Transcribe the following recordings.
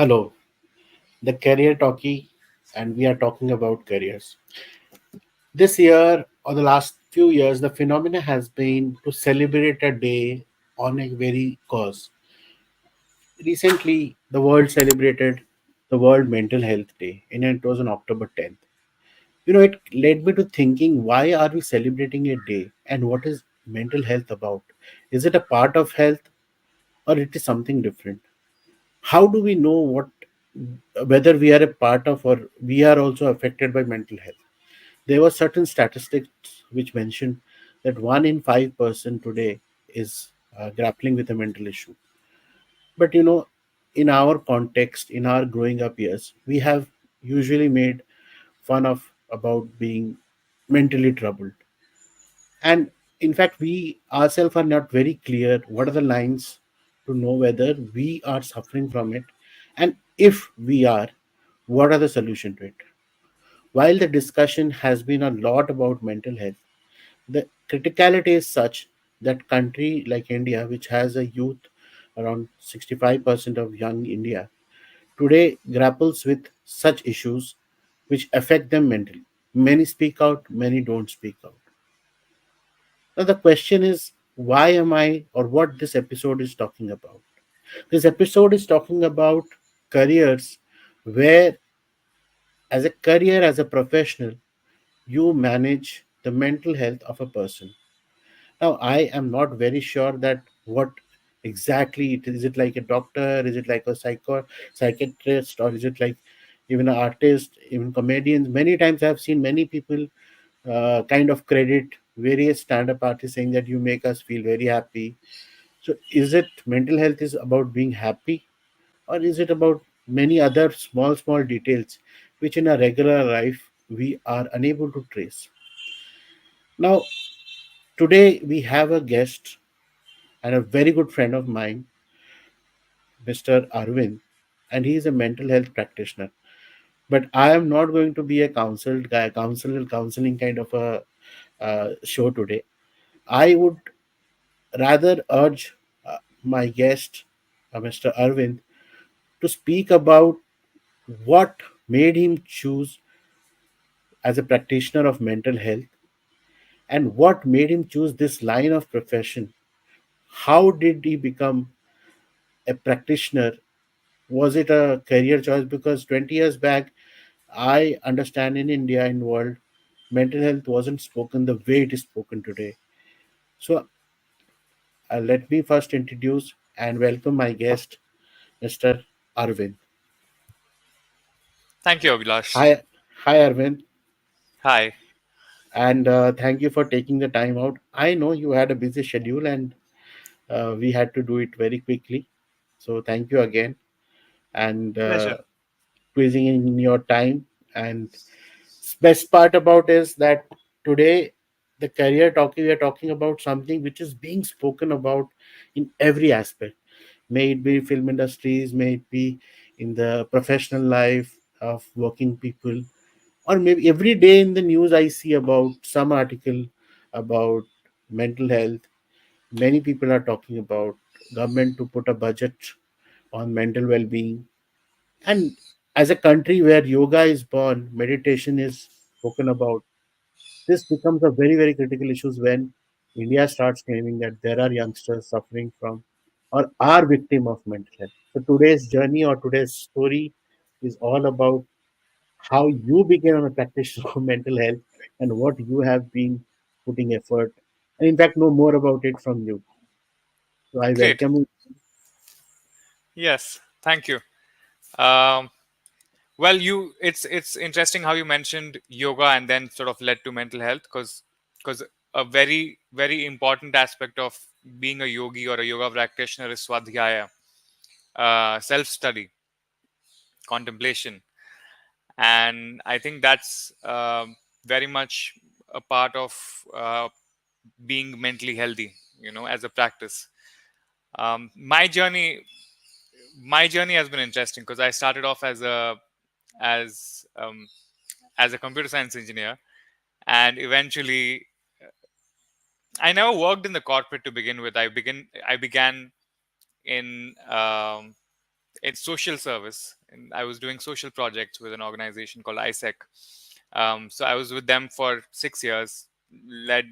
Hello, the Career Talkie, and we are talking about careers. This year, or the last few years, the phenomena has been to celebrate a day on a very cause. Recently, the world celebrated the World Mental Health Day, and it was on October 10th. It led me to thinking why are we celebrating a day and what is mental health about? Is it a part of health or it is something different? How do we know whether we are a part of or we are also affected by mental health? There were certain statistics which mentioned that 1 in 5 person today is grappling with a mental issue. But in our context, in our growing up years, we have usually made fun of about being mentally troubled. And in fact, we ourselves are not very clear what are the lines to know whether we are suffering from it, and if we are, what are the solution to it. While the discussion has been a lot about mental health, the criticality is such that country like India, which has a youth around 65% of young India, today grapples with such issues which affect them mentally. Many speak out, many don't speak out. Now, the question is, why am I, or what this episode is talking about? This episode is talking about careers where, as a career, as a professional, you manage the mental health of a person. Now, I am not very sure that what exactly it is. Is it like a doctor? Is it like a psychiatrist? Or is it like even an artist, even comedians? Many times I've seen many people kind of credit various stand-up artists saying that you make us feel very happy. So is it mental health is about being happy, or is it about many other small details which in a regular life we are unable to trace? Now, today we have a guest and a very good friend of mine, Mr. Arvind, and he is a mental health practitioner. But I am not going to be a counseling kind of a show today. I would rather urge my guest, Mr. Arvind, to speak about what made him choose as a practitioner of mental health and what made him choose this line of profession. How did he become a practitioner? Was it a career choice? Because 20 years back, I understand in India, in world, mental health wasn't spoken the way it is spoken today. So let me first introduce and welcome my guest, Mr. Arvind. Thank you, Abhilash. Hi, hi Arvind, Hi. and thank you for taking the time out. I know you had a busy schedule, and we had to do it very quickly. So thank you again, and Pleasure. squeezing in your time. And best part about is that today the career talking we are talking about something which is being spoken about in every aspect. May it be film industries, may it be in the professional life of working people, or maybe every day in the news I see about some article about mental health. Many people are talking about government to put a budget on mental well-being. And as a country where yoga is born, meditation is spoken about, this becomes a very, very critical issue when India starts claiming that there are youngsters suffering from or are victim of mental health. So today's journey or today's story is all about how you became a practitioner of mental health and what you have been putting effort. And in fact, know more about it from you. So I Great. welcome you. Yes. Thank you. Um, well, it's interesting how you mentioned yoga and then sort of led to mental health because a very important aspect of being a yogi or a yoga practitioner is swadhyaya, self study, contemplation, and I think that's very much a part of being mentally healthy. As a practice. Um, my journey my journey has been interesting because I started off as as a computer science engineer, and eventually I never worked in the corporate to begin with. I began in it's social service, and I was doing social projects with an organization called ISEC. So I was with them for 6 years, led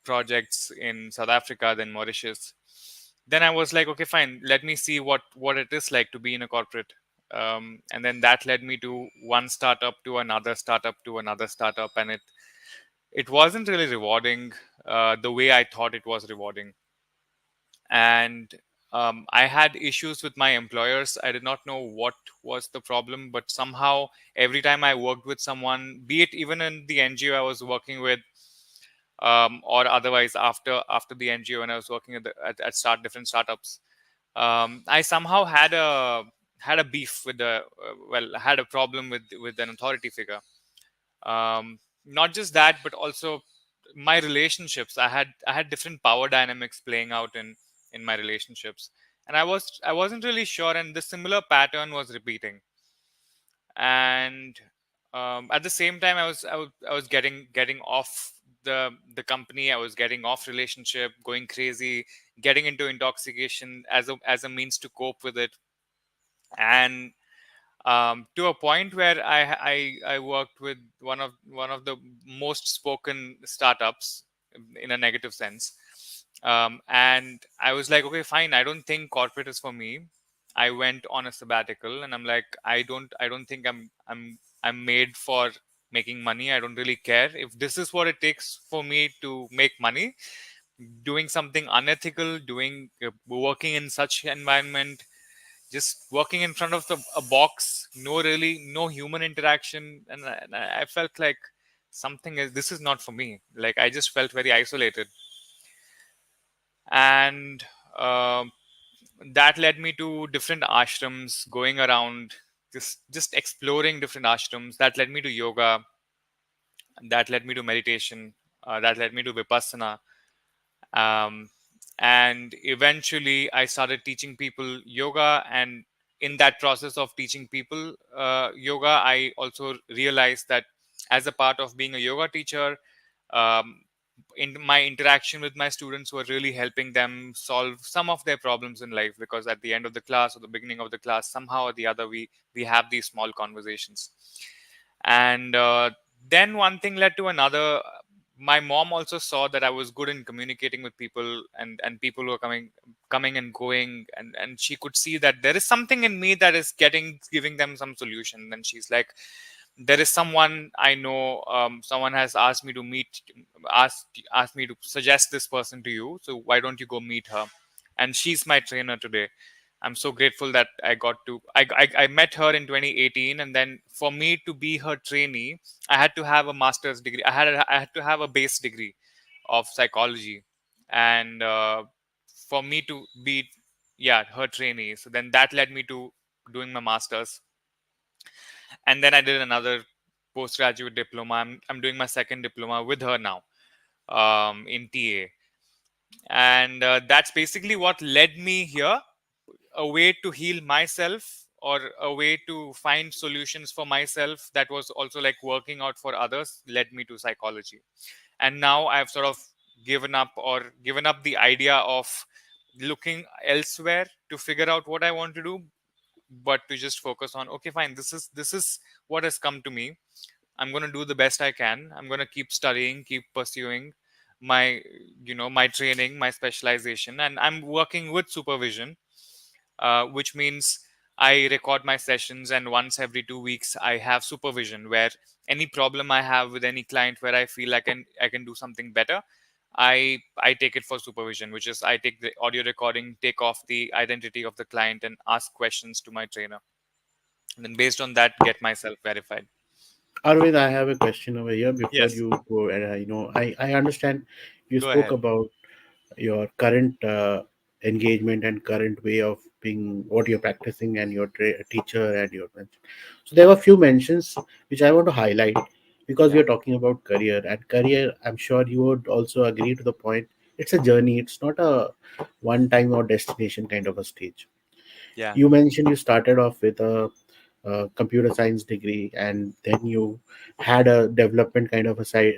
projects in South Africa, then Mauritius. Then I was like, okay, fine, let me see what it is like to be in a corporate. And then that led me to one startup to another startup to another startup, and it wasn't really rewarding the way I thought it was rewarding. And I had issues with my employers. I did not know what was the problem, but somehow every time I worked with someone, be it even in the NGO I was working with, or otherwise after the NGO when I was working at start different startups, I somehow had a beef with the well, had a problem with an authority figure. Not just that, but also my relationships. I had different power dynamics playing out in my relationships, and I wasn't really sure, and the similar pattern was repeating. And at the same time, I was getting off the company. I was getting off relationship, going crazy, getting into intoxication as a means to cope with it. And to a point where I worked with one of the most spoken startups in a negative sense. And I was like, okay, fine, I don't think corporate is for me. I went on a sabbatical, and I'm like, I don't think I'm made for making money. I don't really care if this is what it takes for me to make money. Doing something unethical, doing working in such environment, just working in front of a box, no human interaction. And I felt like something is this is not for me. Like, I just felt very isolated. And um that led me to different ashrams, going around, just exploring different ashrams. That led me to yoga, that led me to meditation, that led me to vipassana. um, and eventually I started teaching people yoga. And in that process of teaching people yoga, I also realized that as a part of being a yoga teacher, um, in my interaction with my students were really helping them solve some of their problems in life, because at the end of the class or the beginning of the class, somehow or the other, we have these small conversations. And then one thing led to another. My mom also saw that I was good in communicating with people, and people were coming and going, and she could see that there is something in me that is giving them some solution. And she's like, there is someone I know, someone has asked me to asked me to suggest this person to you, so why don't you go meet her? And she's my trainer today. I'm so grateful that I met her in 2018. And then for me to be her trainee, I had to have a master's degree. I had to have a base degree of psychology. And for me to be, yeah, her trainee, so then that led me to doing my master's. And then I did another postgraduate diploma. I'm doing my second diploma with her now, in TA. And that's basically what led me here. A way to heal myself, or a way to find solutions for myself, that was also like working out for others, led me to psychology. And now I've sort of given up the idea of looking elsewhere to figure out what I want to do, but to just focus on, okay, fine, this is what has come to me. I'm going to do the best I can. I'm going to keep studying, keep pursuing my my training, my specialization. And I'm working with supervision, which means I record my sessions, and once every 2 weeks I have supervision, where any problem I have with any client where I feel I can do something better, I take it for supervision, which is I take the audio recording, take off the identity of the client, and ask questions to my trainer, and then based on that get myself verified. Arvind, I have a question over here before Yes, you go. And I understand you go spoke ahead. about your current engagement and current way of being what you're practicing and your teacher and your mentor. So there were few mentions which I want to highlight because we Yeah, are talking about career and career. I'm sure you would also agree to the point. It's a journey. It's not a one time or destination kind of a stage. yeah, You mentioned you started off with a computer science degree, and then you had a development kind of a side,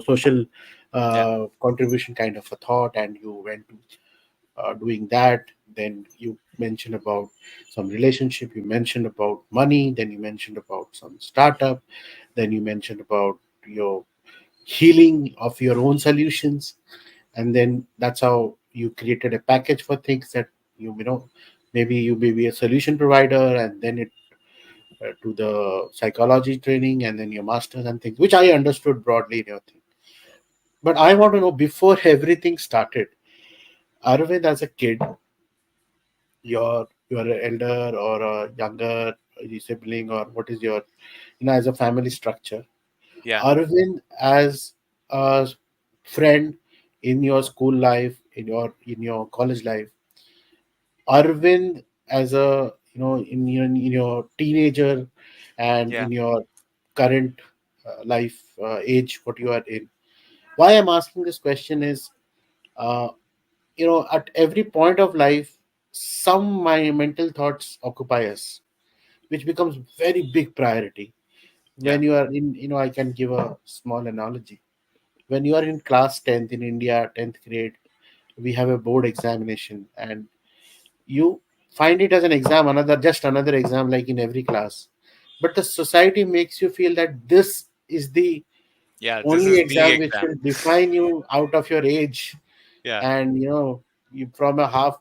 social yeah, contribution kind of a thought, and you went to doing that. Then you mentioned about some relationship, you mentioned about money, then you mentioned about some startup, then you mentioned about your healing of your own solutions, and then that's how you created a package for things that maybe you may be a solution provider, and then it to the psychology training, and then your masters and things, which I understood broadly in your thing. But I want to know, before everything started, Aravind, as a kid, you're an elder or a younger sibling, or what is your, as a family structure, Yeah. Aravind as a friend in your school life, in your college life, Arvind as a, in your teenager, and Yeah. in your current life age, what you are in. Why I'm asking this question is, uh, at every point of life, some my mental thoughts occupy us, which becomes very big priority. Yeah. When you are in, I can give a small analogy. When you are in class 10th in India, 10th grade, we have a board examination, and you find it as an exam, another exam, like in every class. But the society makes you feel that this is the Yeah. This only is the exam which exam. will define you out of your age. Yeah. And you, from a half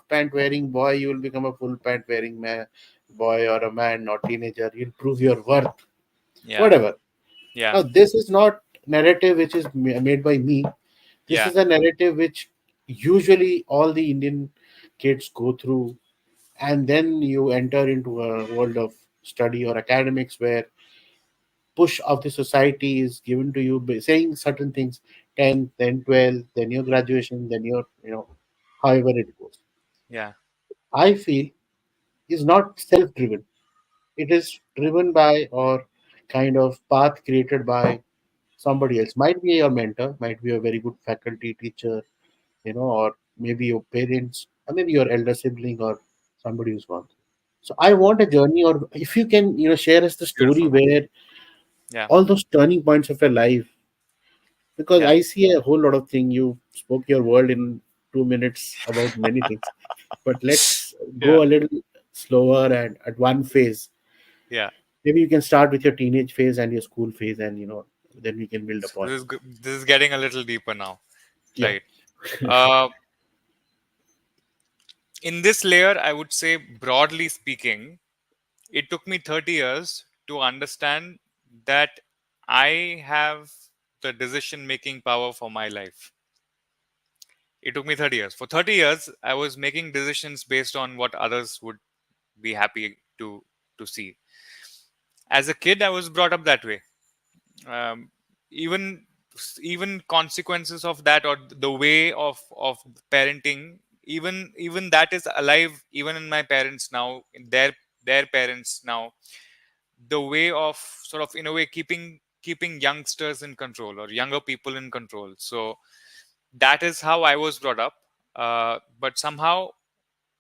pant wearing boy, you will become a full pant wearing man, boy or a man or teenager. You'll prove your worth, Yeah. whatever. Yeah. Now this is not narrative which is made by me. This Yeah. is a narrative which usually all the Indian kids go through, and then you enter into a world of study or academics, where push of the society is given to you by saying certain things, 10, then 12, then your graduation, then your, however it goes. Yeah. I feel is not self driven. It is driven by, or kind of path created by somebody else. Might be your mentor, might be a very good faculty teacher, or maybe your parents, or maybe your elder sibling, or somebody who's gone. So I want a journey, or if you can, share us the story Beautiful. where Yeah. all those turning points of your life, because Yeah. I see a whole lot of thing. You spoke your world in 2 minutes about many things, but let's Yeah. go a little slower and at one phase. Yeah. Maybe you can start with your teenage phase and your school phase, and then we can build So upon. this is getting a little deeper now, Yeah. right? Uh, in this layer, I would say, broadly speaking, it took me 30 years to understand that I have the decision making power for my life. It took me 30 years. For 30 years, I was making decisions based on what others would be happy to see. As a kid, I was brought up that way. um, even even consequences of that, or the way of parenting, even that is alive even in my parents now, in their parents now. The way of, sort of, in a way, keeping youngsters in control, or younger people in control. So that is how I was brought up. But somehow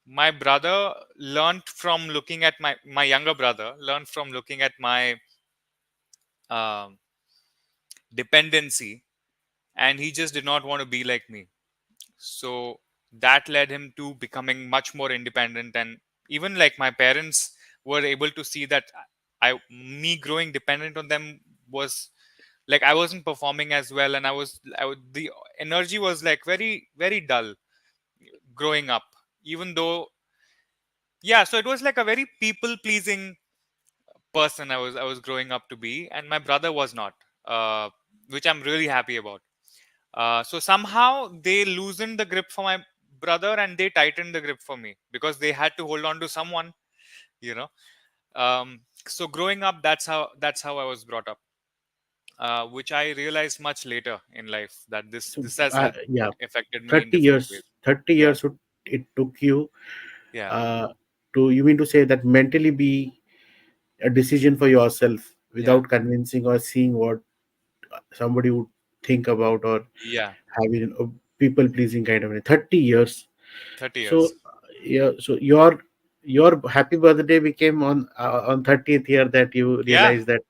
my brother learned from looking at my younger brother learned from looking at my um dependency, and he just did not want to be like me. So that led him to becoming much more independent, and even like my parents were able to see that me growing dependent on them was like I wasn't performing as well, and the energy was like very very dull growing up, even though, yeah. So it was like a very people pleasing person I was growing up to be, and my brother was not, which I'm really happy about. So somehow they loosened the grip for my brother, and they tightened the grip for me, because they had to hold on to someone, you know. Um, so growing up, that's how I was brought up, which I realized much later in life, that this So this has yeah, affected me in 30 different years. ways. 30 Yeah, years it took you yeah, uh, to, you mean to say that, mentally be a decision for yourself yeah, without convincing or seeing what somebody would think about, or yeah. having a people pleasing kind of a 30 years. 30 So years. yeah, so your happy birthday became on 30th year, that you Yeah, realize that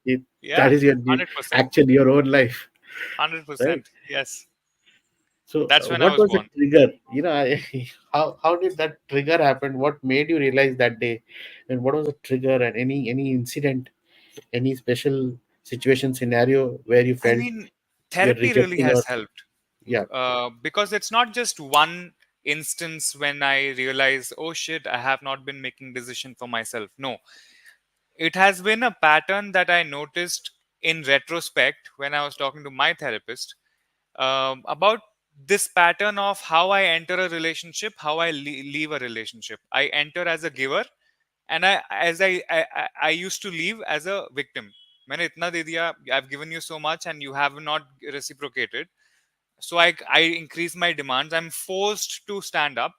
yeah. that is your 100%. actually your own life, right? 100%. Yes. So, That's when I what was was the born. trigger? How did that trigger happen? What made you realize that day, and what was the trigger? And any incident, any special situation scenario where you I felt mean, you're therapy really rejecting has or helped, yeah. because it's not just one instance when I realize, oh shit, I have not been making decision for myself. No, it has been a pattern that I noticed in retrospect when I was talking to my therapist, about this pattern of how I enter a relationship, how I leave a relationship. I enter as a giver, and I used to leave as a victim. मैंने इतना दे दिया, I've given you so much and you have not reciprocated. So I increase my demands. I'm forced to stand up,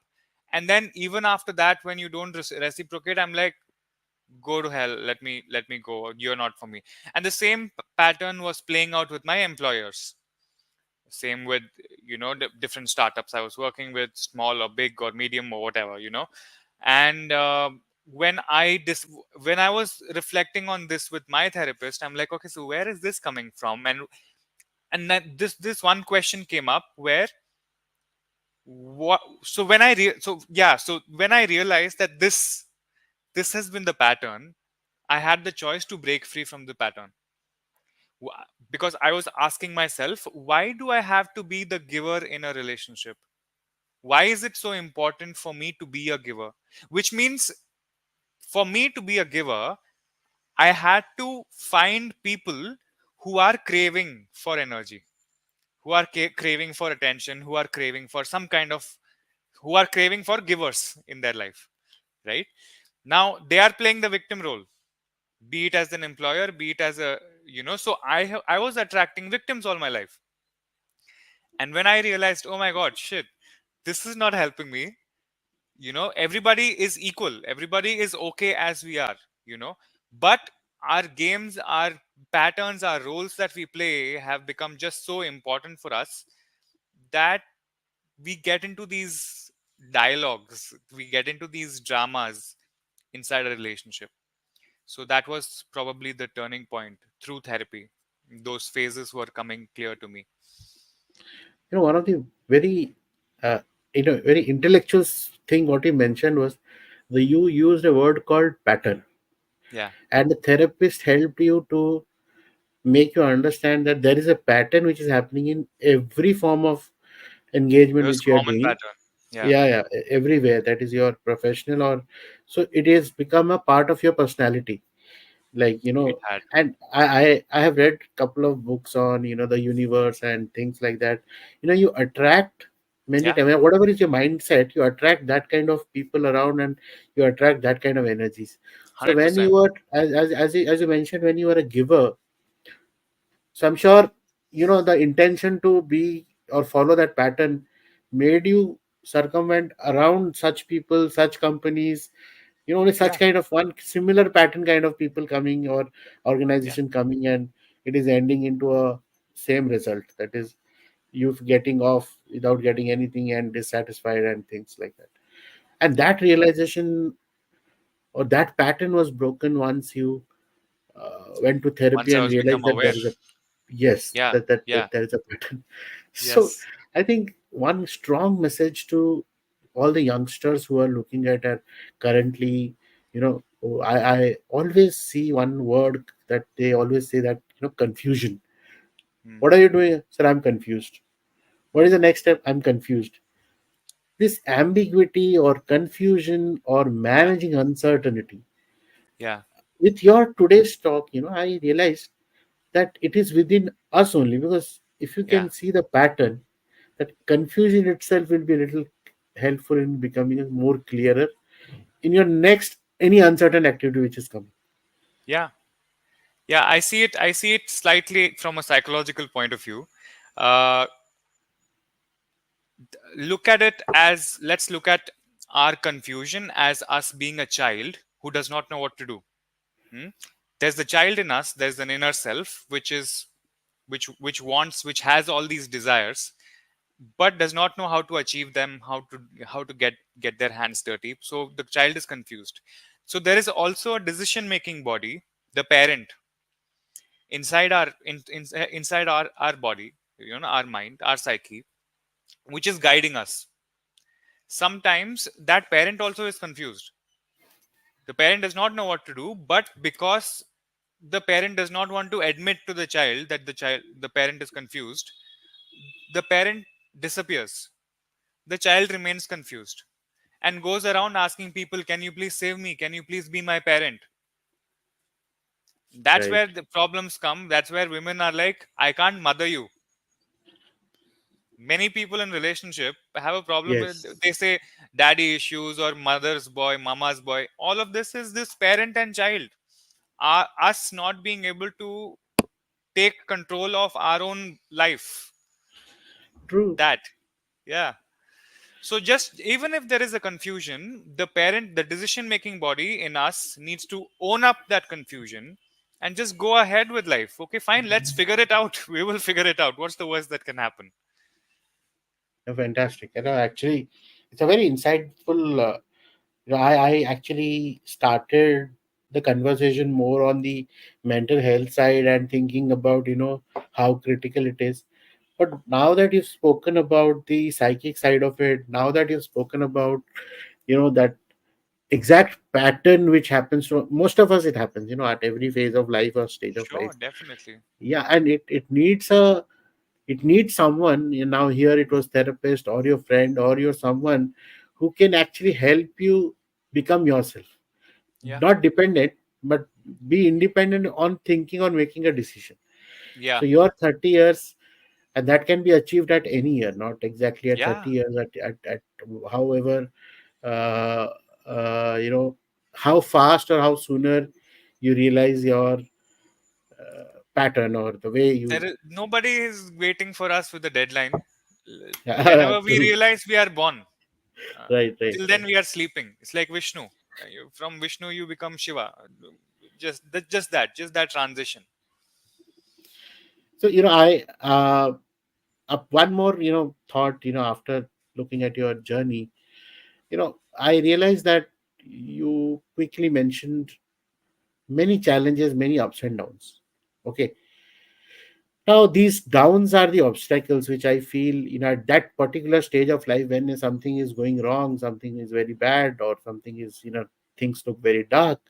and then even after that, when you don't reciprocate, I'm like, go to hell. Let me go. You're not for me. And the same pattern was playing out with my employers. Same with, different startups I was working with, small or big or medium or whatever. And when I was reflecting on this with my therapist, I'm like, okay, so where is this coming from? And then this one question came up where, what so when so when I realized that this has been the pattern, I had the choice to break free from the pattern. Because I was asking myself, why do I have to be the giver in a relationship? Why is it so important for me to be a giver? Which means, for me to be a giver, I had to find people who are craving for energy, who are craving for attention, who are craving for some kind of, who are craving for givers in their life, right? Now they are playing the victim role, be it as an employer, be it as a, so I was attracting victims all my life. And when I realized, oh my god, shit, this is not helping me. Everybody is equal, everybody is okay as we are, you know but our games, our patterns, our roles that we play have become just so important for us that we get into these dialogues, we get into these dramas inside a relationship. So that was probably the turning point through therapy. Those phases were coming clear to me. One of the very uh, very intellectual thing what you mentioned was the you used a word called pattern, Yeah, and the therapist helped you to make you understand that there is a pattern which is happening in every form of it engagement was which you are common doing. pattern. Yeah, Yeah, yeah, everywhere, that is your professional or so it has become a part of your personality, like it had. and I have read couple of books on the universe and things like that. You attract many Yeah, times, whatever is your mindset, you attract that kind of people around, and you attract that kind of energies. So when 100%. you are, as you mentioned, when you are a giver, so I'm sure the intention to be or follow that pattern made you circumvent around such people, such companies, only such Yeah, kind of one similar pattern kind of people coming or yeah, organization coming, and it is ending into a same result, that is you getting off without getting anything and dissatisfied and things like that. And yeah. that realization or that pattern was broken once you went to therapy Once I and was realized become that aware. there is a yes, Yeah, that yeah, there is a pattern. So yes. I think one strong message to all the youngsters who are looking at it currently, I always see one word that they always say, that confusion. Hmm, What are you doing? Sir, I'm confused. What is the next step? I'm confused. This ambiguity or confusion or yeah, managing uncertainty. yeah, With your today's talk, I realized that it is within us only, because if you yeah, can see the pattern, that confusion itself will be a little helpful in becoming more clearer in your next any uncertain activity which is coming. yeah, yeah. I see it slightly from a psychological point of view. Uh, Look at it as, let's look at our confusion as us being a child who does not know what to do. Hmm? There's the child in us. There's an inner self which wants, which has all these desires, but does not know how to achieve them, how to get their hands dirty. So the child is confused. So there is also a decision making body, the parent, inside our body, our mind, our psyche, which is guiding us. Sometimes that parent also is confused. The parent does not know what to do, but because the parent does not want to admit to the child that the parent is confused, the parent disappears. The child remains confused and goes around asking people, can you please save me, can you please be my parent? That's Right. where the problems come. That's where women are like, I can't mother you. Many people in relationship have a problem with, Yes. they say, daddy issues or mother's boy, mama's boy. All of this is this parent and child, us not being able to take control of our own life. True. That, yeah. So just even if there is a confusion, the parent, the decision making body in us needs to own up that confusion and just go ahead with life. Okay, fine, let's figure it out. We will figure it out. What's the worst that can happen? Fantastic. Actually, it's a very insightful. I actually started the conversation more on the mental health side and thinking about how critical it is. But now that you've spoken about the psychic side of it, now that you've spoken about that exact pattern which happens to most of us, it happens at every phase of life or stage of Sure, life. definitely. Yeah, and it needs someone. Now here it was therapist or your friend or your someone who can actually help you become yourself, Yeah. not dependent, but be independent on thinking, on making a decision. Yeah. So you're 30 years, and that can be achieved at any year, not exactly at 30 Yeah. years, at however, uh, uh, you know how fast or how sooner you realize your pattern or the way There you. is nobody is waiting for us with a deadline. Yeah, Whenever we true. realize we are born, Right, right, till then right. we are sleeping. It's like Vishnu. From Vishnu you become Shiva. Just that transition. So I one more thought after looking at your journey. I realized that you quickly mentioned many challenges, many ups and downs. Okay, now these downs are the obstacles which I feel at that particular stage of life, when something is going wrong, something is very bad, or something is things look very dark,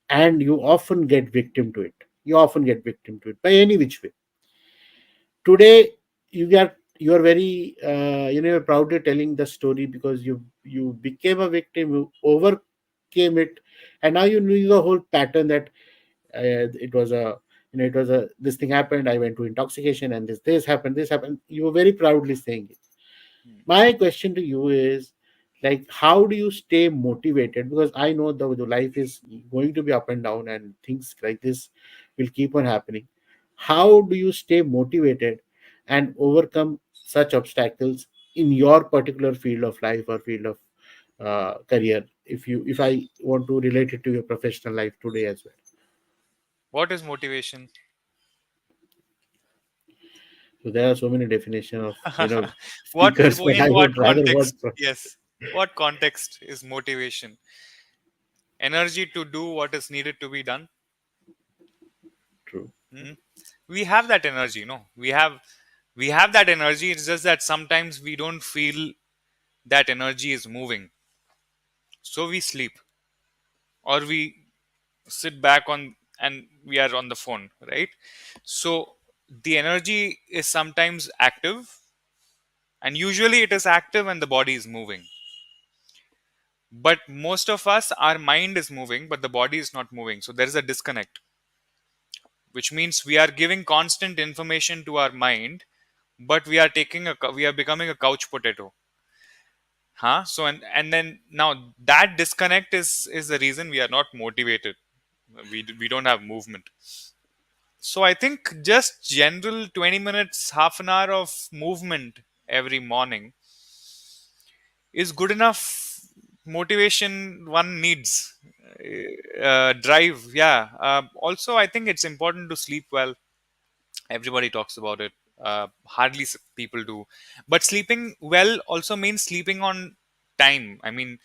and you often get victim to it. You often get victim to it by any which way. Today you are very you're proudly telling the story because you became a victim, you overcame it, and now you knew the whole pattern that it was a it was a this thing happened, I went to intoxication, and this happened, you were very proudly saying it. Hmm. My question to you is, like, how do you stay motivated? Because I know the life is going to be up and down, and things like this will keep on happening. How do you stay motivated and overcome such obstacles in your particular field of life or field of career? If I want to relate it to your professional life today as well. What is motivation? So there are so many definitions of What speakers, but in I what would rather want. context? Yes. What context is motivation? Energy to do what is needed to be done. True. Hmm? We have that energy, no? We have that energy. It's just that sometimes we don't feel that energy is moving. So we sleep or we sit back on and we are on the phone, right? So the energy is sometimes active, and usually it is active and the body is moving. But most of us, our mind is moving, but the body is not moving. So there is a disconnect, which means we are giving constant information to our mind, but we are becoming a couch potato. Huh? So and then now that disconnect is the reason we are not motivated. We don't have movement. So I think just general 20 minutes, half an hour of movement every morning is good enough motivation one needs. Drive, yeah. Also, I think it's important to sleep well. Everybody talks about it. Hardly people do. But sleeping well also means sleeping on time. I mean,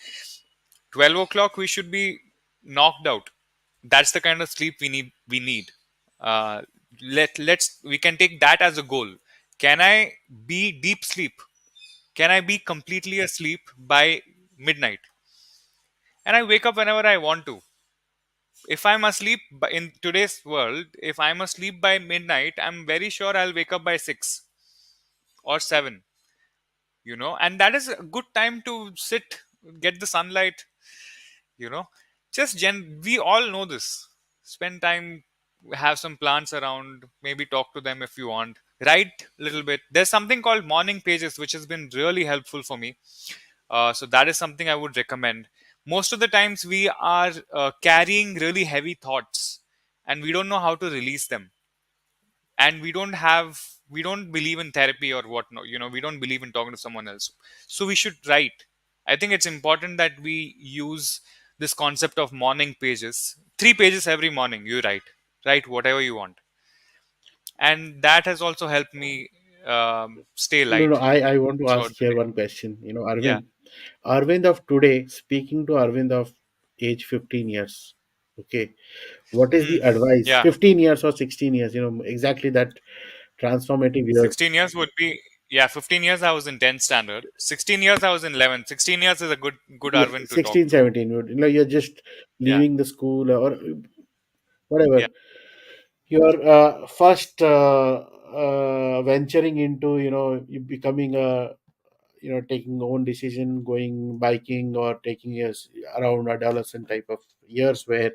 12 o'clock we should be knocked out. That's the kind of sleep we need. Uh, let's we can take that as a goal. Can I be deep sleep? Can I be completely asleep by midnight? And I wake up whenever I want to. If I'm asleep in today's world, if I'm asleep by midnight, I'm very sure I'll wake up by 6 or 7, and that is a good time to sit, get the sunlight, you know we all know this. Spend time, have some plants around, maybe talk to them if you want, write a little bit. There's something called morning pages which has been really helpful for me. So that is something I would recommend. Most of the times we are carrying really heavy thoughts and we don't know how to release them, and we don't believe in therapy or whatnot. We don't believe in talking to someone else, so we should write. I think it's important that we use this concept of morning pages. 3 pages every morning you write whatever you want, and that has also helped me stay No, no, light I want to throughout ask the here day. one question. Yeah. Arvind of today, speaking to Arvind of age 15 years. Okay. What is Hmm. the advice? Yeah. 15 years or 16 years, exactly that transformative year. 16 years would be, yeah, 15 years I was in 10th standard. 16 years I was in 11th. 16 years is a good Yeah, Arvin to talk 16, to. 17. You're just Yeah. leaving the school or Yeah. whatever. You're first venturing into, you becoming taking own decision, going biking or taking years around adolescent type of years where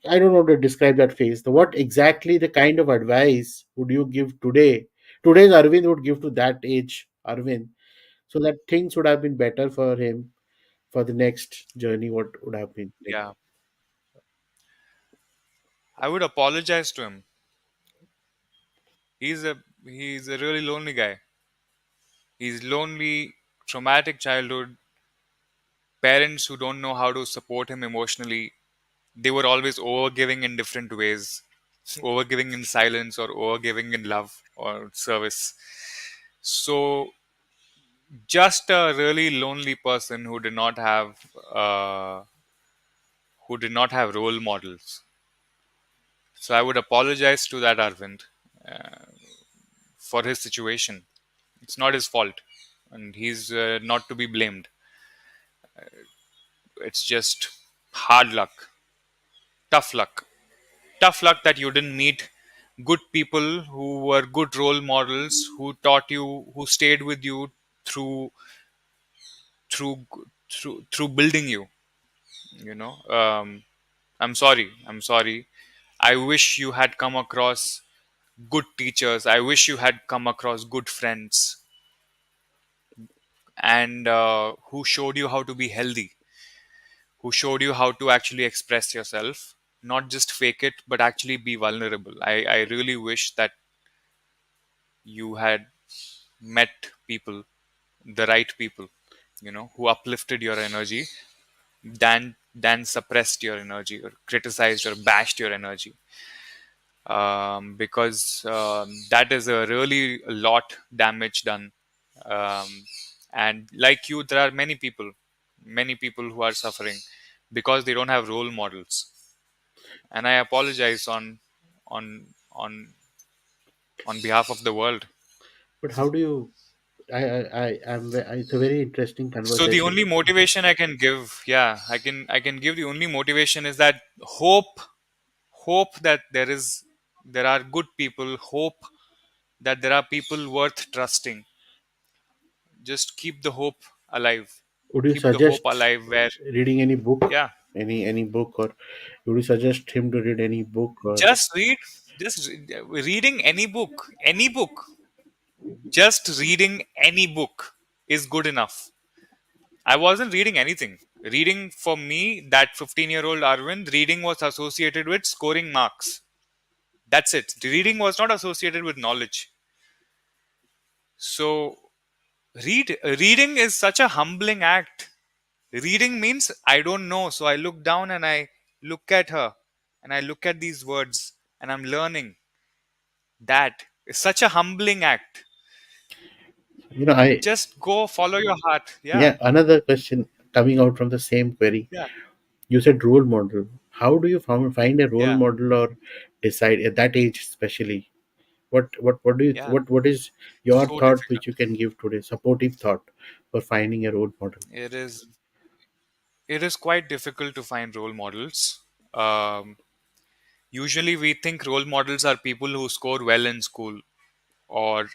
I don't know to describe that phase. What exactly the kind of advice would you give today? Today's Arvind would give to that age Arvind, so that things would have been better for him for the next journey. What would have been like? Yeah. I would apologize to him. He's a really lonely guy. He's lonely, traumatic childhood, parents who don't know how to support him emotionally. They were always overgiving in different ways, overgiving in silence or overgiving in love or service. So just a really lonely person uh, who did not have role models. So I would apologize to that Arvind uh, for his situation. It's not his fault, and he's not to be blamed. It's just hard luck, tough luck, tough luck that you didn't meet good people who were good role models, who taught you, who stayed with you through through building you. You know, I'm sorry. I wish you had come across good teachers. I wish you had come across good friends, and who showed you how to be healthy, who showed you how to actually express yourself, not just fake it, but actually be vulnerable. I really wish that you had met people, the right people, who uplifted your energy than suppressed your energy or criticized or bashed your energy. Because that is a really a lot damage done. Um, and like you, there are many people who are suffering because they don't have role models. And I apologize on on on behalf of the world. But how do you? It's a very interesting So the conversation. only motivation I can give, yeah, I can give the only motivation is that hope that there are good people, hope that there are people worth trusting. Just keep the hope alive. Would you Keep the hope suggest alive where, reading any book, yeah, any book, or would you suggest him to read any book? Or just read, reading any book, just reading any book is good enough. I wasn't reading anything. Reading for me, that 15-year-old Arvind, reading was associated with scoring marks. That's it. Reading was not associated with knowledge. So reading is such a humbling act. Reading means I don't know, so I look down and I look at her and I look at these words and I'm learning. That is such a humbling act. I Just go follow your heart. Yeah. yeah. Another question coming out from the same query. Yeah. You said role model. How do you find a role Yeah. model or decide at that age, especially? What do you Yeah, what is your so thought difficult. which you can give today, supportive thought for finding a role model? It is. It is quite difficult to find role models. Um, Usually, we think role models are people who score well in school, or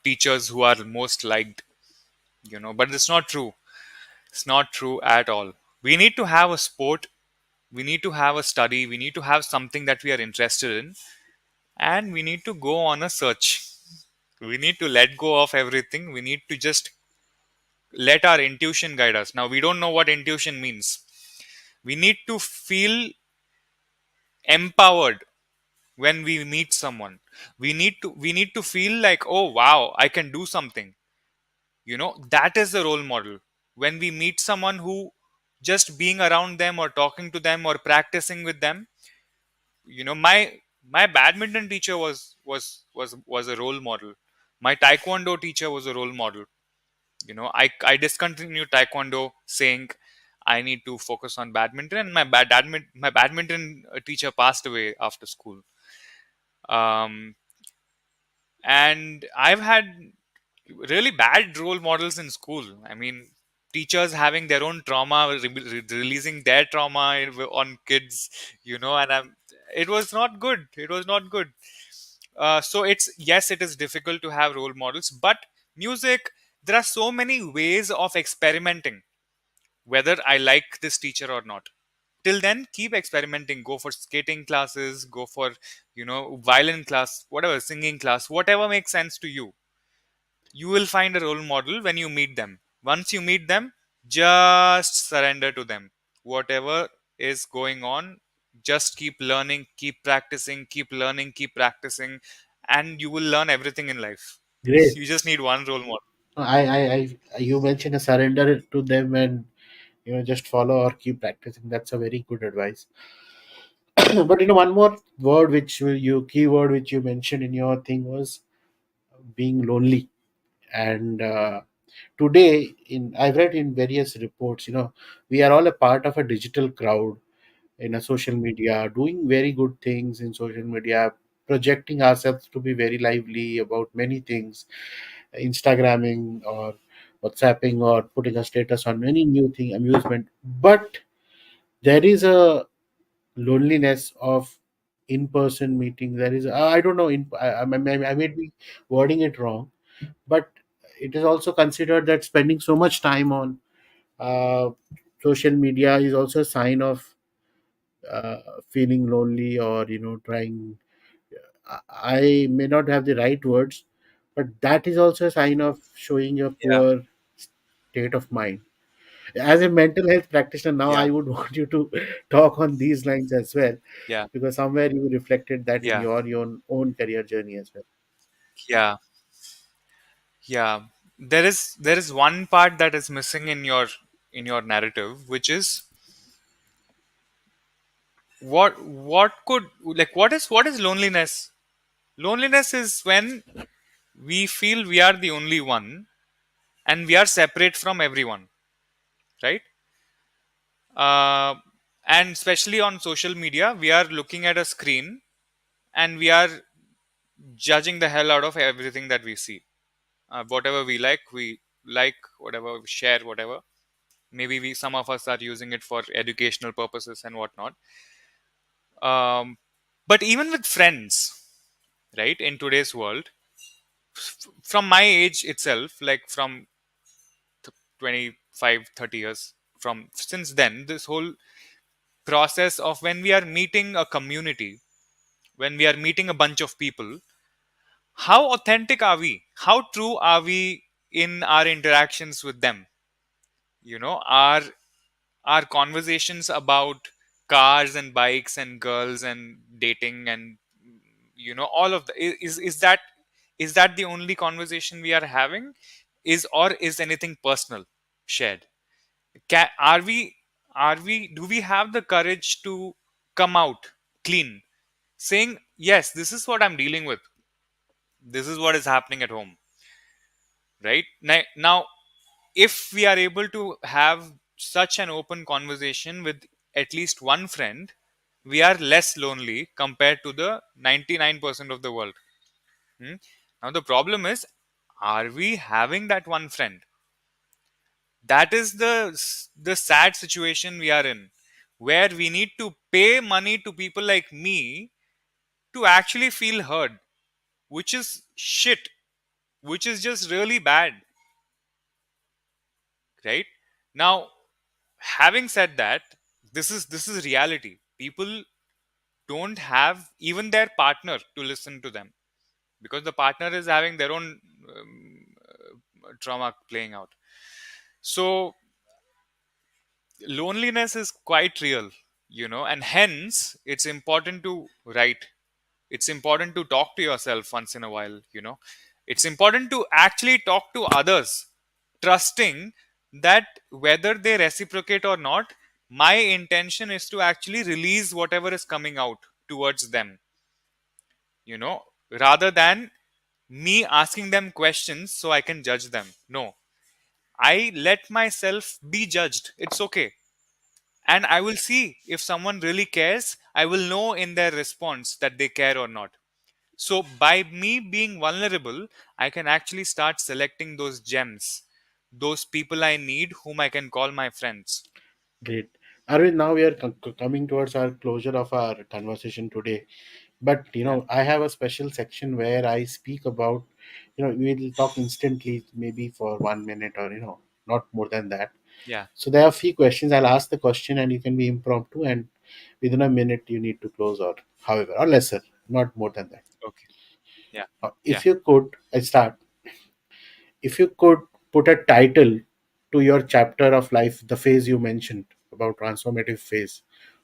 teachers who are most liked. But it's not true. It's not true at all. We need to have a sport. We need to have a study. We need to have something that we are interested in, and we need to go on a search. We need to let go of everything. We need to just let our intuition guide us. Now, we don't know what intuition means. We need to feel empowered when we meet someone. We need to feel like, oh wow, I can do something. That is the role model. When we meet someone who, just being around them or talking to them or practicing with them, my badminton teacher was a role model. My taekwondo teacher was a role model. I discontinued taekwondo, saying I need to focus on badminton, and my badminton teacher passed away after school. um and I've had really bad role models in school. I mean, teachers having their own trauma, releasing their trauma on kids, and it was not good. It was not good. So it's, yes, it is difficult to have role models, but music, there are so many ways of experimenting, whether I like this teacher or not. Till then, keep experimenting. Go for skating classes, go for, violin class, whatever, singing class, whatever makes sense to you. You will find a role model when you meet them. Once you meet them, just surrender to them. Whatever is going on, just keep learning, keep practicing, keep learning, keep practicing, and you will learn everything in life. Great. You just need one role model. You mentioned a surrender to them, and just follow or keep practicing. That's a very good advice. But one more word which you keyword which you mentioned in your thing was being lonely. And today, in I've read in various reports, we are all a part of a digital crowd in a social media, doing very good things in social media, projecting ourselves to be very lively about many things, Instagramming or WhatsApping or putting a status on many new thing, amusement. But there is a loneliness of in-person meeting. There is, I don't know, I may be wording it wrong, but it is also considered that spending so much time on uh, social media is also a sign of feeling lonely, or trying. I may not have the right words, but that is also a sign of showing a Yeah, poor state of mind. As a mental health practitioner, now yeah, I would want you to talk on these lines as well, yeah, because somewhere you reflected that in yeah, your own career journey as well. yeah, yeah. There is one part that is missing in your narrative, which is, what is loneliness. Loneliness is when we feel we are the only one and we are separate from everyone, right? uh, and especially on social media, we are looking at a screen and we are judging the hell out of everything that we see. Whatever we like, whatever we share, whatever. Maybe some of us are using it for educational purposes and whatnot. um, but even with friends, right, in today's world, from my age itself, like from 25, 30 years from since then, this whole process of when we are meeting a community, when we are meeting a bunch of people, how authentic are we, how true are we in our interactions with them? Our conversations about cars and bikes and girls and dating and all of the is that the only conversation we are having, or is anything personal shared? Are we do we have the courage to come out clean, saying, yes, this is what I'm dealing with, this is what is happening at home, right now? If we are able to have such an open conversation with at least one friend, we are less lonely compared to the 99% of the world. Hmm? Now the problem is, are we having that one friend? That is the sad situation we are in, where we need to pay money to people like me to actually feel heard, which is shit, which is just really bad, right? Now, having said that, this is reality. People don't have even their partner to listen to them, because the partner is having their own trauma playing out. So loneliness is quite real, and hence it's important to write. It's important to talk to yourself once in a while. It's important to actually talk to others, trusting that whether they reciprocate or not, my intention is to actually release whatever is coming out towards them, you know rather than me asking them questions so I can judge them. No, I let myself be judged. It's okay. And I will see if someone really cares. I will know in their response that they care or not. So by me being vulnerable, I can actually start selecting those gems, those people I need, whom I can call my friends. Great. Arvind, now we are coming towards our closure of our conversation today. But Yeah, I have a special section where I speak about, we'll talk instantly, maybe for 1 minute or not more than that. yeah. So there are a few questions. I'll ask the question and you can be impromptu, and within a minute you need to close, or however, or lesser, not more than that. Okay. Yeah, yeah. If you could, I start. If you could put a title to your chapter of life, the phase you mentioned about transformative phase,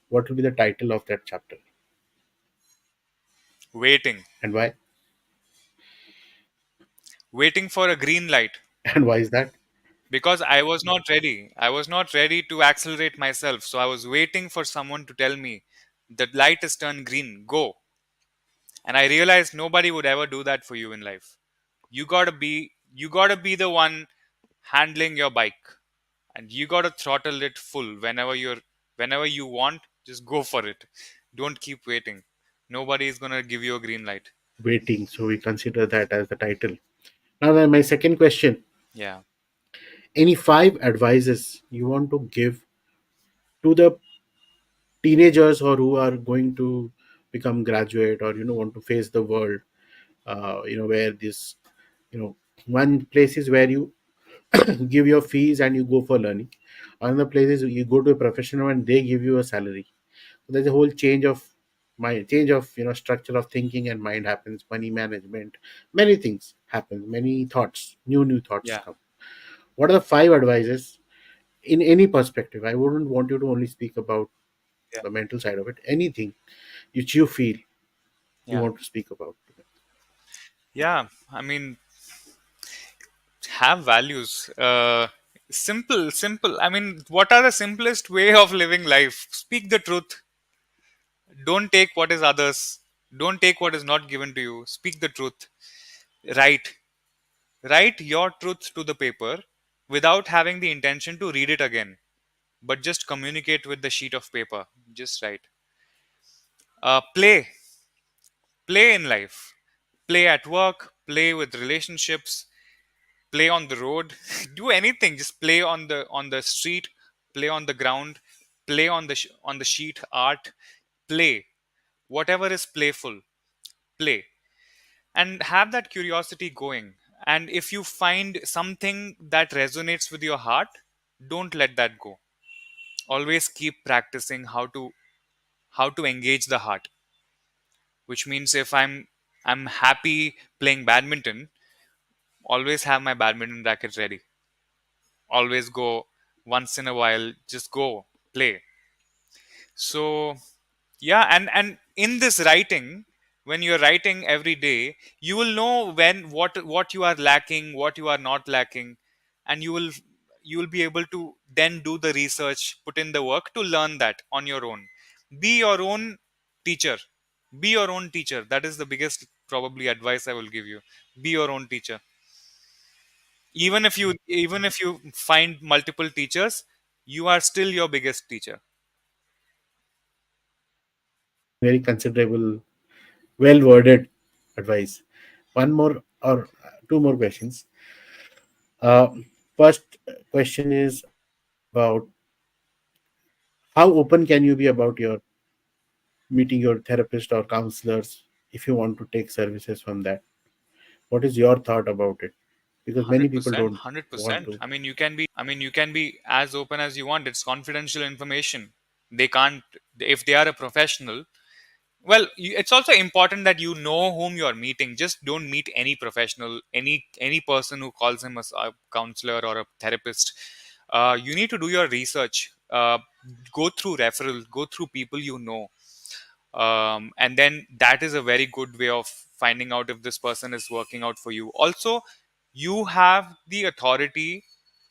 what would be the title of that chapter Waiting, and why? waiting for a green light, And why is that? because I was not ready. I was not ready to accelerate myself. So I was waiting for someone to tell me the light is turned green, go. And I realized nobody would ever do that for you in life. You gotta be the one handling your bike, and you gotta throttle it full whenever you want. Just go for it. Don't keep waiting. Nobody is gonna give you a green light. Waiting. So we consider that as the title. Now, then, my second question: Yeah, any five advices you want to give to the teenagers or who are going to become graduate, or want to face the world, where this, one place is where you give your fees and you go for learning. Another place is you go to a professional and they give you a salary. So there's a whole change of structure of thinking and mind happens. Money management, many things happen. Many thoughts, new thoughts yeah, come. What are the five advices in any perspective? I wouldn't want you to only speak about yeah, the mental side of it. Anything which you feel you yeah, want to speak about. yeah. I mean, have values. Simple. I mean, what are the simplest way of living life? Speak the truth. Don't take what is others. Don't take what is not given to you. Speak the truth. Write. Write your truth to the paper without having the intention to read it again, but just communicate with the sheet of paper. Just write. Play. Play in life. Play at work. Play with relationships. Play on the road. Do anything. Just play on the street. Play on the ground. Play on the sheet art. Play. Whatever is playful. Play. And have that curiosity going. And if you find something that resonates with your heart, don't let that go. Always keep practicing how to engage the heart, which means if I'm happy playing badminton, always have my badminton racket ready. Always go once in a while, just go play. So yeah, and in this writing, when you're writing every day, you will know what you are lacking, what you are not lacking, and you will be able to then do the research, put in the work to learn that on your own. Be your own teacher. Be your own teacher. That is the biggest probably advice I will give you. Be your own teacher. Even if you find multiple teachers, you are still your biggest teacher. Very considerable, well worded advice. one more or two more questions. Uh, First question is about how open can you be about your meeting your therapist or counselors if you want to take services from that? What is your thought about it? Because many people 100%, don't 100%. want to. I mean, you can be as open as you want. It's confidential information. They can't, if they are a professional. Well, it's also important that you know whom you are meeting. Just don't meet any professional, any person who calls him a counselor or a therapist. You need to do your research. Go through referrals, go through people you know, and then that is a very good way of finding out if this person is working out for you. Also, you have the authority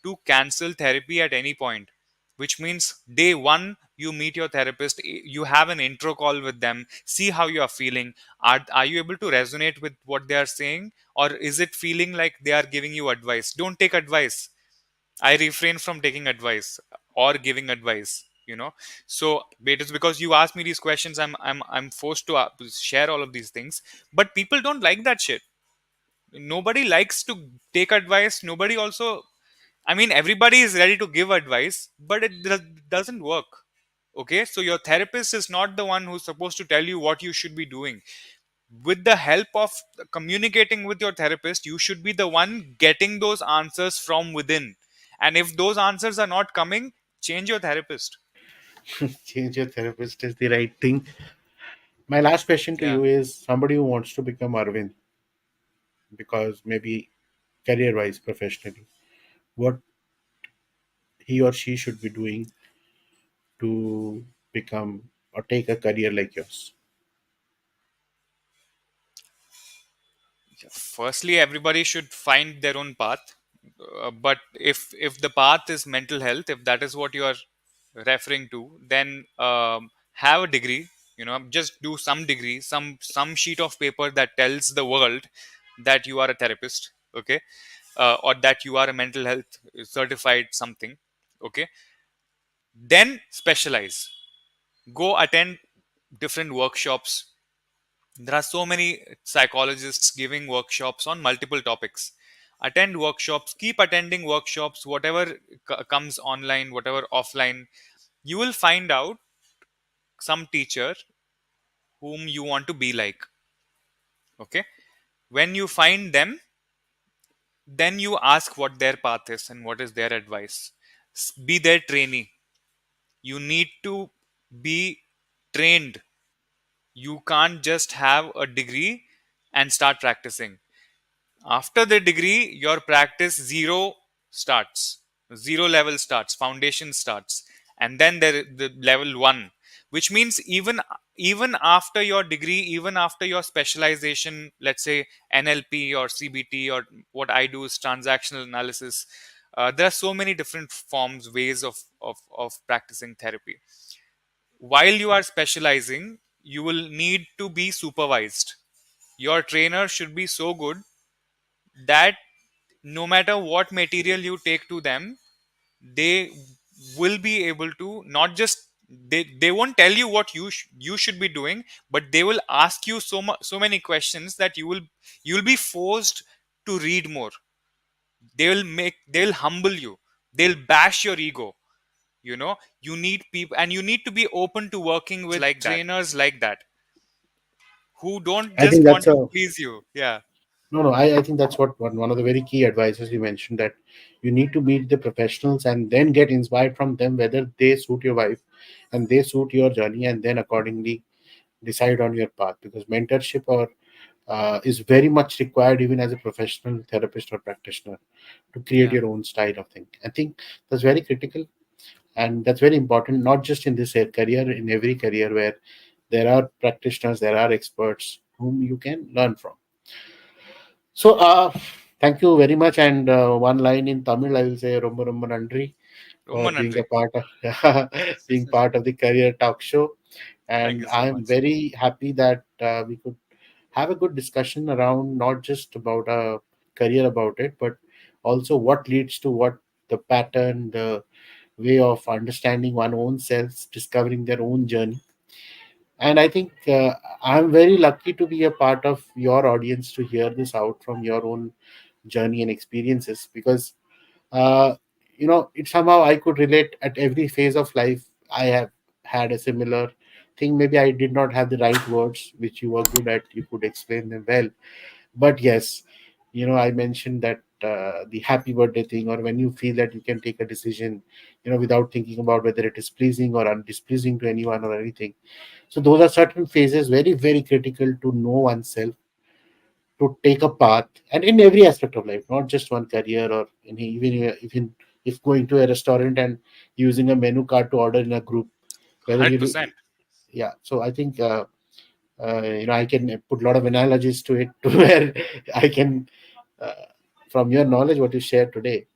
to cancel therapy at any point, which means day one you meet your therapist, you have an intro call with them, see how you are feeling. Are you able to resonate with what they are saying, or is it feeling like they are giving you advice? Don't take advice. I refrain from taking advice or giving advice. So it is because you asked me these questions. I'm forced to share all of these things. But people don't like that shit. Nobody likes to take advice. Nobody also. I mean, everybody is ready to give advice, but it doesn't work. Okay, so your therapist is not the one who's supposed to tell you what you should be doing. With the help of communicating with your therapist, you should be the one getting those answers from within. And if those answers are not coming, change your therapist. Change your therapist is the right thing. My last question to Yeah. you is somebody who wants to become Arvind, because maybe career wise, professionally, what he or she should be doing to become or take a career like yours? Firstly, everybody should find their own path. But if the path is mental health, if that is what you are referring to, then have a degree. Just do some degree, some sheet of paper that tells the world that you are a therapist. Okay. Or that you are a mental health certified something. Okay. Then specialize. Go attend different workshops. There are so many psychologists giving workshops on multiple topics. Attend workshops, keep attending workshops, whatever comes online, whatever offline. You will find out some teacher whom you want to be like. Okay. When you find them, then you ask what their path is and what is their advice. Be their trainee. You need to be trained. You can't just have a degree and start practicing. After the degree, your practice starts, zero level starts, foundation starts, and then the level one, which means even after your degree, even after your specialization, let's say NLP or CBT, or what I do is transactional analysis. There are so many different forms, ways of practicing therapy. While you are specializing, you will need to be supervised. Your trainer should be so good that no matter what material you take to them, they will be able to not just, they won't tell you what you should be doing, but they will ask you so many questions that you will be forced to read more. They'll humble you. They'll bash your ego. You need people, and you need to be open to working with trainers like that, who don't I just think want that's to a please you. Yeah. no, no. I think that's what one of the very key advices you mentioned, that you need to meet the professionals and then get inspired from them whether they suit your wife and they suit your journey, and then accordingly decide on your path, because mentorship or is very much required even as a professional therapist or practitioner to create Yeah. your own style of thing. I think that's very critical, and that's very important, not just in this career, in every career where there are practitioners, there are experts whom you can learn from. So, thank you very much. And one line in Tamil, I will say, Romba Romba Nandri Romba for being nandri. a part of being part of the Career Talk Show. Thank And you so I'm much. very happy that we could have a good discussion around not just about a career about it, but also what leads to what, the pattern, the way of understanding one own self, discovering their own journey. And I think I'm very lucky to be a part of your audience to hear this out from your own journey and experiences, because uh, it somehow I could relate at every phase of life. I have had a similar thing. Maybe I did not have the right words, which you were good at, you could explain them well. But yes, I mentioned that the happy birthday thing, or when you feel that you can take a decision without thinking about whether it is pleasing or displeasing to anyone or anything. So those are certain phases, very very critical to know oneself, to take a path, and in every aspect of life, not just one career, or even if going to a restaurant and using a menu card to order in a group, whether you do. 100%. Yeah, so I think I can put a lot of analogies to it to where I can, uh, from your knowledge what you shared today,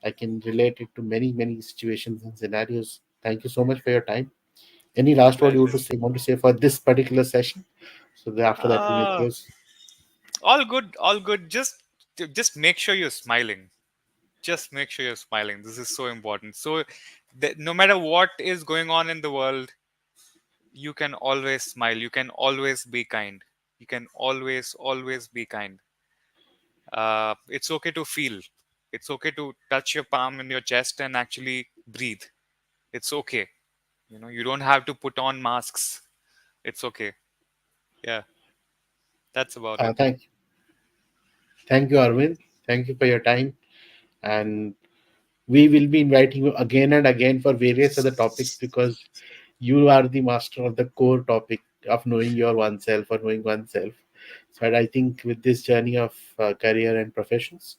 I can relate it to many many situations and scenarios. Thank you so much for your time. Any last word you Pleasure. want to say for this particular session, so that after that we may Uh, close. all good, all good. Just make sure you're smiling. Just make sure you're smiling. This is so important. So, no matter what is going on in the world, you can always smile. You can always be kind. You can always be kind. It's okay to feel. It's okay to touch your palm in your chest and actually breathe. It's okay. You don't have to put on masks. It's okay. Yeah, that's about it. Thank Thank you, Arvind. Thank you for your time. And we will be inviting you again and again for various other topics, because you are the master of the core topic of knowing your oneself or knowing oneself. So I think with this journey of career and professions,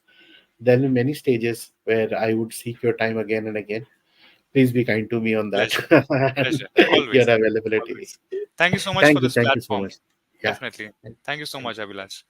there will be many stages where I would seek your time again and again. Please be kind to me on that Pleasure. and Pleasure. your Always. availability. Always. Thank you so much for Thank you. this Thank you so platform. much. Yeah. Definitely. Thank you so much, Abhilash.